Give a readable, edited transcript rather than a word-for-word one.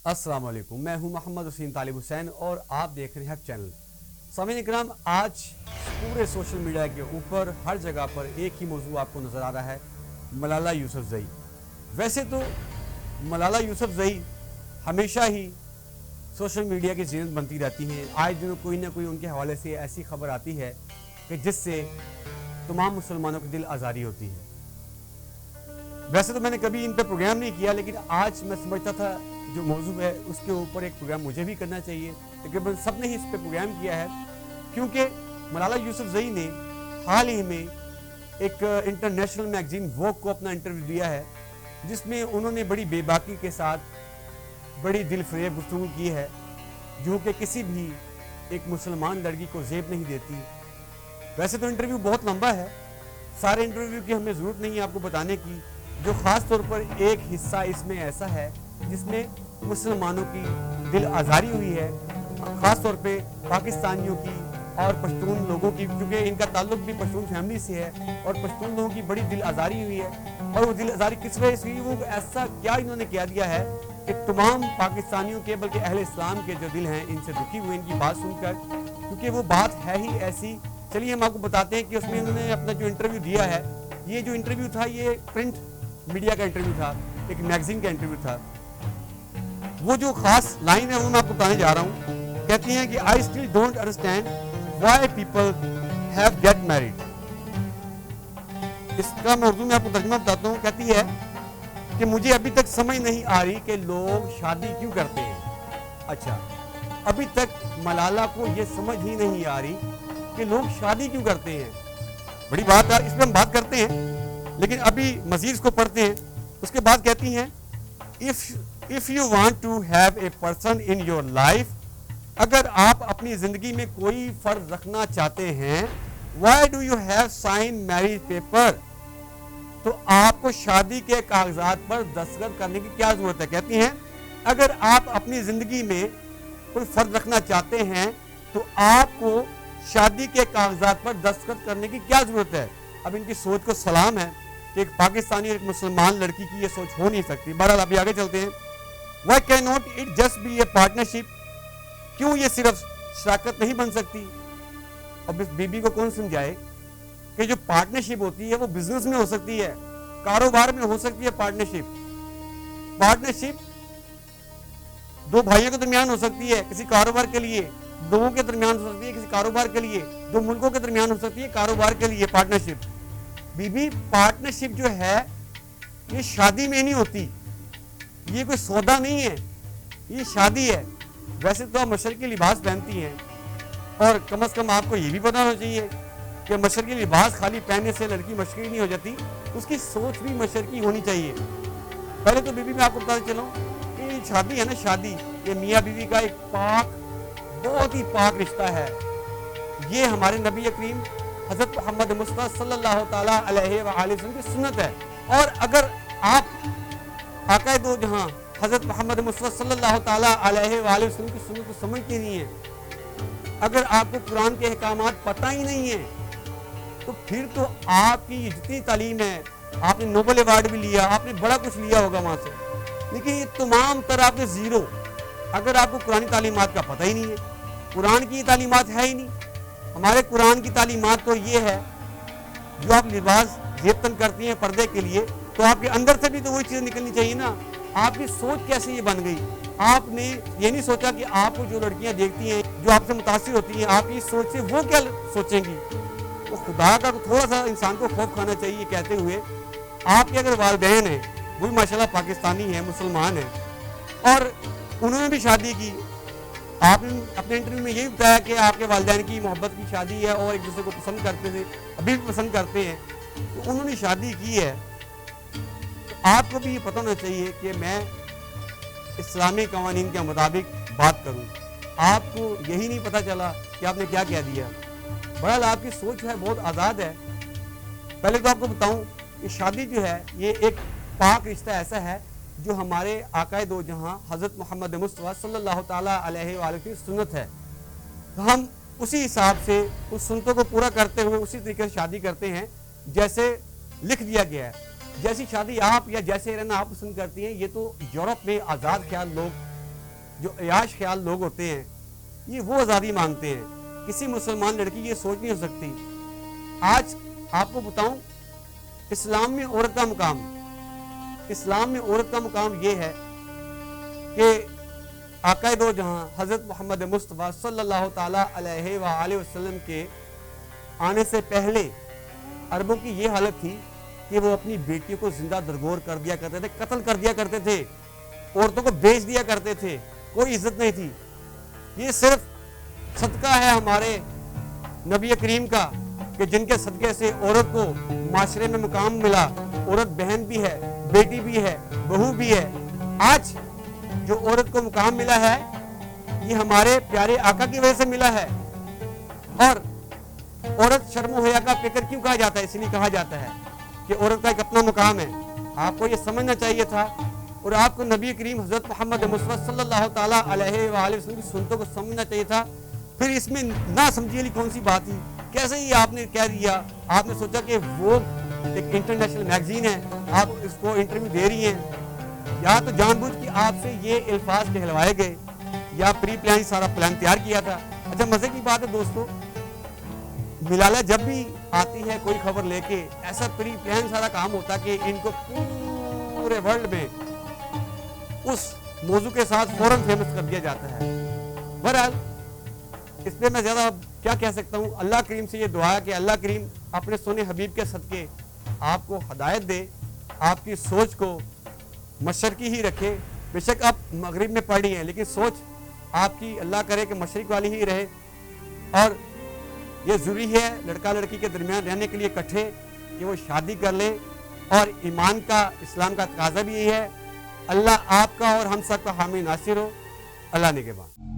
अस्सलाम वालेकुम, मैं हूं मोहम्मद हुसैन तालिब हुसैन और आप देख रहे हैं चैनल। सामीन इकराम, आज पूरे सोशल मीडिया के ऊपर हर जगह पर एक ही मौजू आपको नज़र आ रहा है, मलाला यूसुफजई। वैसे तो मलाला यूसुफजई हमेशा ही सोशल मीडिया की ज़ीनत बनती रहती हैं। आए दिन कोई ना कोई उनके हवाले से ऐसी खबर आती है कि जिससे तमाम मुसलमानों की दिल आज़ारी होती है। वैसे तो मैंने कभी इन पर प्रोग्राम नहीं किया, लेकिन आज मैं समझता था जो मौजू है उसके ऊपर एक प्रोग्राम मुझे भी करना चाहिए। तकरीबन सब ने ही इस पर प्रोग्राम किया है, क्योंकि मलाला यूसुफजई ने हाल ही में एक इंटरनेशनल मैगजीन वोग को अपना इंटरव्यू दिया है, जिसमें उन्होंने बड़ी बेबाकी के साथ बड़ी दिल फरेब गुफ्तगू की है, जो कि किसी भी एक मुसलमान लड़की को ज़ेब नहीं देती। वैसे तो इंटरव्यू बहुत लंबा है, सारे इंटरव्यू की हमें ज़रूरत नहीं है आपको बताने की। जो ख़ास तौर पर एक हिस्सा इसमें ऐसा है जिसमें मुसलमानों की दिल आज़ारी हुई है, ख़ास तौर पे पाकिस्तानियों की और पश्तून लोगों की, क्योंकि इनका ताल्लुक भी पश्तून फैमिली से है और पश्तून लोगों की बड़ी दिल आज़ारी हुई है। और वो दिल आज़ारी किस वजह से हुई, वो ऐसा क्या इन्होंने कह दिया है कि तमाम पाकिस्तानियों के बल्कि अहले इस्लाम के जो दिल हैं इनसे दुखी हुए इनकी बात सुनकर, क्योंकि वो बात है ही ऐसी। चलिए हम आपको बताते हैं कि उसमें इन्होंने अपना जो इंटरव्यू दिया है, ये जो इंटरव्यू था ये प्रिंट मीडिया का इंटरव्यू था, एक मैगजीन का इंटरव्यू था। वो जो खास लाइन है वो मैं आपको बताने जा रहा हूँ। कहती हैं कि I still don't understand why people have get married. इसका मैं उर्दू में आपको तर्जुमा बताता हूँ। कहती है कि मुझे अभी तक समझ नहीं आ रही कि लोग शादी क्यों करते हैं। अच्छा, अभी तक मलाला को ये समझ ही नहीं आ रही कि लोग शादी क्यों करते हैं। बड़ी बात है, इस पर हम बात करते हैं, लेकिन अभी मजीद को पढ़ते हैं। उसके बाद कहती हैं, if you want to have a person in your life, अगर आप अपनी जिंदगी में कोई फर्ज रखना चाहते हैं, why do you have sign marriage paper, तो आपको शादी के कागजात पर दस्तखत करने की क्या जरूरत है। कहती हैं अगर आप अपनी जिंदगी में कोई फर्ज रखना चाहते हैं तो आपको शादी के कागजात पर दस्तखत करने की क्या जरूरत है। अब इनकी सोच को सलाम है कि एक पाकिस्तानी और एक मुसलमान लड़की की ये सोच हो नहीं सकती। बहरहाल अभी आगे चलते हैं। Why cannot it just be a partnership? क्यों ये सिर्फ शराकत नहीं बन सकती। अब इस बीबी को कौन समझाए कि जो पार्टनरशिप होती है वो बिजनेस में हो सकती है, कारोबार में हो सकती है। पार्टनरशिप दो भाइयों के दरमियान हो सकती है किसी कारोबार के लिए, लोगों के दरमियान हो सकती है किसी कारोबार के लिए, दो मुल्कों के दरमियान हो सकती है कारोबार के लिए पार्टनरशिप। बीबी, पार्टनरशिप जो है ये शादी में नहीं होती, ये कोई सौदा नहीं है, ये शादी है। वैसे तो आप मशरकी लिबास पहनती हैं, और कम से कम आपको ये भी पता होना चाहिए कि मशरकी लिबास खाली पहनने से लड़की मशरकी नहीं हो जाती, उसकी सोच भी मशरकी होनी चाहिए। पहले तो बीबी मैं आपको बताते चलूँ कि शादी है ना, शादी ये मियाँ बीवी का एक पाक, बहुत ही पाक रिश्ता है। ये हमारे नबी करीम हज़रत मोहम्मद मुस्तफ़ा सल्लल्लाहु ताला अलैहि वसल्लम की सुन्नत है। और अगर आप आका दो जहां हज़रत मोहम्मद मुस्तफ़ा सल्लल्लाहु ताला अलैहि वसल्लम की सुन्नत को समझते नहीं हैं, अगर आपको कुरान के अहकामात पता ही नहीं है, तो फिर तो आपकी जितनी तालीम है, आपने नोबल अवार्ड भी लिया, आपने बड़ा कुछ लिया होगा वहाँ से, लेकिन ये तमाम तरह आपके ज़ीरो। अगर आपको कुरानी तालीमात का पता ही नहीं है, कुरान की तालीमात है ही नहीं। हमारे कुरान की तालीमात तो ये है, जो आप लिबास जेबतन करती हैं पर्दे के लिए, तो आपके अंदर से भी तो वही चीज़ निकलनी चाहिए ना। आपकी सोच कैसे ये बन गई। आपने ये नहीं सोचा कि आपको जो लड़कियां देखती हैं, जो आपसे मुतासिर होती हैं, आपकी सोच से वो क्या सोचेंगी। तो खुदा का थोड़ा सा इंसान को खौफ खाना चाहिए, कहते हुए आपके अगर वालिदैन हैं, वो भी माशाल्लाह पाकिस्तानी हैं, मुसलमान हैं, और उन्होंने भी शादी की। आपने अपने इंटरव्यू में यही बताया कि आपके वालिदैन की मोहब्बत की शादी है और एक दूसरे को पसंद करते थे, अभी भी पसंद करते हैं, तो उन्होंने शादी की है। तो आपको भी ये पता होना चाहिए कि मैं इस्लामी कवानीन के मुताबिक बात करूं। आपको यही नहीं पता चला कि आपने क्या कह दिया। बहरहाल आपकी सोच है बहुत आज़ाद है। पहले तो आपको बताऊं कि शादी जो है ये एक पाक रिश्ता ऐसा है जो हमारे आकाए दो जहां हज़रत मोहम्मद मुस्तफ़ा सल्लल्लाहु ताला अलैहि वसल्लम की सुन्नत है। तो हम उसी हिसाब से उस सुन्नतों को पूरा करते हुए उसी तरीके से शादी करते हैं जैसे लिख दिया गया है। जैसी शादी आप या जैसे रहना आप पसंद करती हैं, ये तो यूरोप में आज़ाद ख्याल लोग جو عیاش خیال لوگ ہوتے ہیں یہ وہ آزادی مانگتے ہیں. کسی مسلمان لڑکی یہ سوچ نہیں ہو سکتی. آج آپ کو بتاؤں اسلام میں عورت کا مقام، اسلام میں عورت کا مقام یہ ہے کہ آقا دو جہاں حضرت محمد مصطفیٰ صلی اللہ تعالیٰ علیہ وآلہ وسلم کے آنے سے پہلے عربوں کی یہ حالت تھی کہ وہ اپنی بیٹیوں کو زندہ درگور کر دیا کرتے تھے، قتل کر دیا کرتے تھے، عورتوں کو بیچ دیا کرتے تھے، کوئی عزت نہیں تھی. یہ صرف صدقہ ہے ہمارے نبی کریم کا کہ جن کے صدقے سے عورت کو معاشرے میں مقام ملا. عورت بہن بھی ہے، بیٹی بھی ہے، بہو بھی ہے. آج جو عورت کو مقام ملا ہے یہ ہمارے پیارے آقا کی وجہ سے ملا ہے. اور عورت شرم و حیا کا فکر کیوں کہا جاتا ہے؟ اس لیے کہا جاتا ہے کہ عورت کا ایک اپنا مقام ہے. آپ کو یہ سمجھنا چاہیے تھا اور آپ کو نبی کریم حضرت محمد مصطفیٰ صلی اللہ تعالیٰ علیہ وآلہ وسلم کی سنتوں کو سمجھنا چاہیے تھا. پھر اس میں نہ سمجھی والی کون سی بات تھی؟ کیسے ہی آپ نے کہہ دیا؟ آپ نے سوچا کہ وہ ایک انٹرنیشنل میگزین ہے، آپ اس کو انٹرویو دے رہی ہیں، یا تو جان بوجھ کے آپ سے یہ الفاظ کہلوائے گئے یا پری پلان سارا پلان تیار کیا تھا. اچھا مزے کی بات ہے دوستو، ملالہ جب بھی آتی ہے کوئی خبر لے کے ایسا پری پلان سارا کام ہوتا کہ ان کو پورے ورلڈ میں اس موضوع کے ساتھ فوراً فیمس کر دیا جاتا ہے. بہرحال اس پہ میں زیادہ کیا کہہ سکتا ہوں. اللہ کریم سے یہ دعا ہے کہ اللہ کریم اپنے سونے حبیب کے صدقے آپ کو ہدایت دے، آپ کی سوچ کو مشرقی ہی رکھے. بے شک آپ مغرب میں پڑھی ہیں لیکن سوچ آپ کی اللہ کرے کہ مشرق والی ہی رہے. اور یہ ضروری ہے لڑکا لڑکی کے درمیان رہنے کے لیے اکٹھے کہ وہ شادی کر لیں، اور ایمان کا اسلام کا تقاضا بھی یہی ہے. اللہ آپ کا اور ہم سب کا حامی ناصر ہو. اللہ نگہبان.